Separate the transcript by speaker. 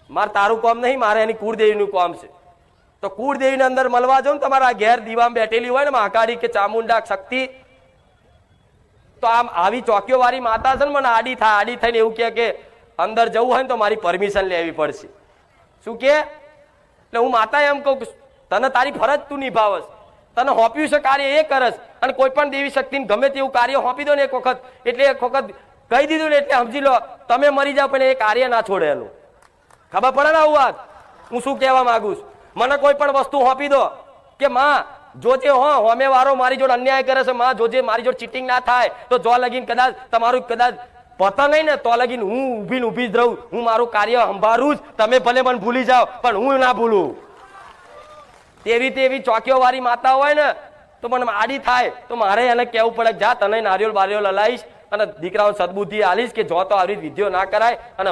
Speaker 1: મારે તારું કામ નહીં, મારે એની કુળદેવીનું કામ છે. તો કુળદેવીને અંદર મળવા જાઉં ને તમારા ઘેર દીવામાં બેઠેલી હોય ને મહાકાળી કે ચામુંડા શક્તિ, તો આમ આવી ચોકીઓ વાળી માતા છે ને મને આડી થાય, આડી થઈને એવું કે અંદર જવું હોય ને તો મારી પરમિશન લેવી પડશે. શું કે? એટલે હું માતા એમ કહું તને તારી ફરજ તું નિભાવસ, તને હોપ્યું છે કાર્ય એ કરસ, અને કોઈ પણ દેવી શક્તિને ગમે તેવું કાર્ય હોપી દો ને એક વખત, એટલે એક વખત કહી દીધું ને એટલે સમજી લો તમે મરી જાઓ પણ એ કાર્ય ના છોડે. એનું ખબર પડે ને આવું વાત હું શું કહેવા માંગુ છું. મને કોઈ પણ વસ્તુ હોપી દો કે માં જોજે હોમે વાળો મારી જોડે અન્યાય કરે છે, માં જોજે મારી જોડે ચીટિંગ ના થાય, તો જો લગીન કદાચ તમારું કદાચ પતા નહીં ને તો લગીન હું ઊભી જ રહું, હું મારું કાર્ય સંભાળું જ, તમે ભલે મને ભૂલી જાઓ પણ હું ના ભૂલું. તેવી ચોકીઓ વાળી માતા હોય ને તો મને આડી થાય તો મારે એને કહેવું પડે જા તને નારિયેળ બારિયેળ હલાવીશ અને દીકરાઓ સદબુદ્ધિ આલીશ કે જો તો આવી વિધિઓ ના કરાય અને